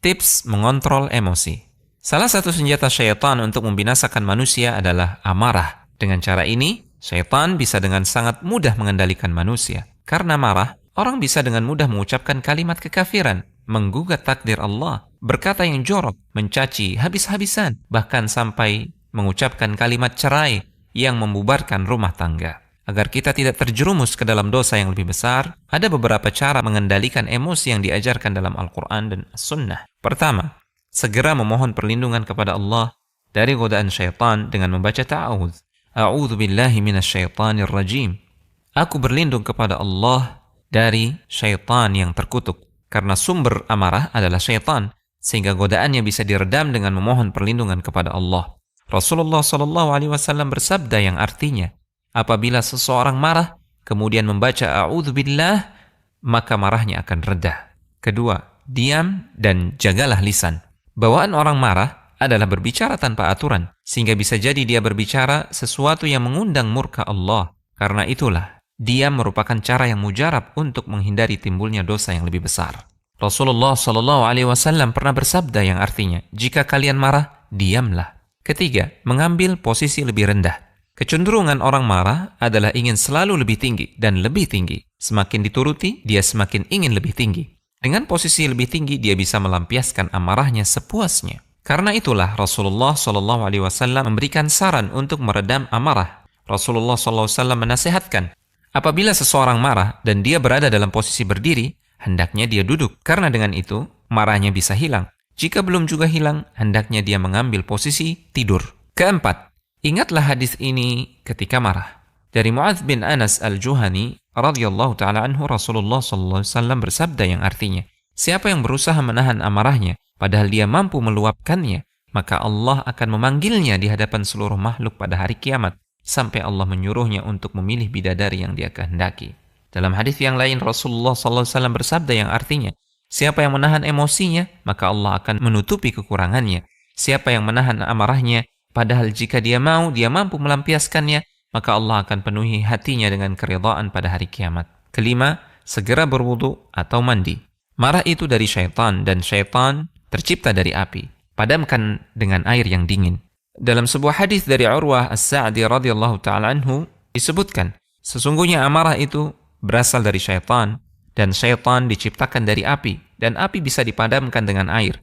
Tips mengontrol emosi. Salah satu senjata syaitan untuk membinasakan manusia adalah amarah. Dengan cara ini, syaitan bisa dengan sangat mudah mengendalikan manusia. Karena marah, orang bisa dengan mudah mengucapkan kalimat kekafiran, menggugat takdir Allah, berkata yang jorok, mencaci habis-habisan, bahkan sampai mengucapkan kalimat cerai yang membubarkan rumah tangga. Agar kita tidak terjerumus ke dalam dosa yang lebih besar, ada beberapa cara mengendalikan emosi yang diajarkan dalam Al-Quran dan As-Sunnah. Pertama, segera memohon perlindungan kepada Allah dari godaan syaitan dengan membaca ta'awudz. A'udzu billahi minasyaitonir rajim. Aku berlindung kepada Allah dari syaitan yang terkutuk. Karena sumber amarah adalah syaitan, sehingga godaannya bisa diredam dengan memohon perlindungan kepada Allah. Rasulullah SAW bersabda yang artinya, apabila seseorang marah, kemudian membaca a'udzubillah, maka marahnya akan reda. Kedua, diam dan jagalah lisan. Bawaan orang marah adalah berbicara tanpa aturan, sehingga bisa jadi dia berbicara sesuatu yang mengundang murka Allah. Karena itulah, diam merupakan cara yang mujarab untuk menghindari timbulnya dosa yang lebih besar. Rasulullah SAW pernah bersabda yang artinya, jika kalian marah, diamlah. Ketiga, mengambil posisi lebih rendah. Kecenderungan orang marah adalah ingin selalu lebih tinggi dan lebih tinggi. Semakin dituruti, dia semakin ingin lebih tinggi. Dengan posisi lebih tinggi, dia bisa melampiaskan amarahnya sepuasnya. Karena itulah Rasulullah SAW memberikan saran untuk meredam amarah. Rasulullah SAW menasihatkan, apabila seseorang marah dan dia berada dalam posisi berdiri, hendaknya dia duduk. Karena dengan itu, marahnya bisa hilang. Jika belum juga hilang, hendaknya dia mengambil posisi tidur. Keempat, ingatlah hadis ini ketika marah. Dari Mu'adz bin Anas al-Juhani radhiyallahu ta'ala anhu, Rasulullah SAW bersabda yang artinya, siapa yang berusaha menahan amarahnya padahal dia mampu meluapkannya, maka Allah akan memanggilnya di hadapan seluruh makhluk pada hari kiamat sampai Allah menyuruhnya untuk memilih bidadari yang dia kehendaki. Dalam hadis yang lain, Rasulullah SAW bersabda yang artinya, siapa yang menahan emosinya, maka Allah akan menutupi kekurangannya. Siapa yang menahan amarahnya, padahal jika dia mau, dia mampu melampiaskannya, maka Allah akan penuhi hatinya dengan keridhaan pada hari kiamat. Kelima, segera berwudu atau mandi. Marah itu dari syaitan, dan syaitan tercipta dari api. Padamkan dengan air yang dingin. Dalam sebuah hadis dari Urwah As-Sa'di radhiyallahu ta'ala anhu, disebutkan, sesungguhnya amarah itu berasal dari syaitan, dan syaitan diciptakan dari api, dan api bisa dipadamkan dengan air.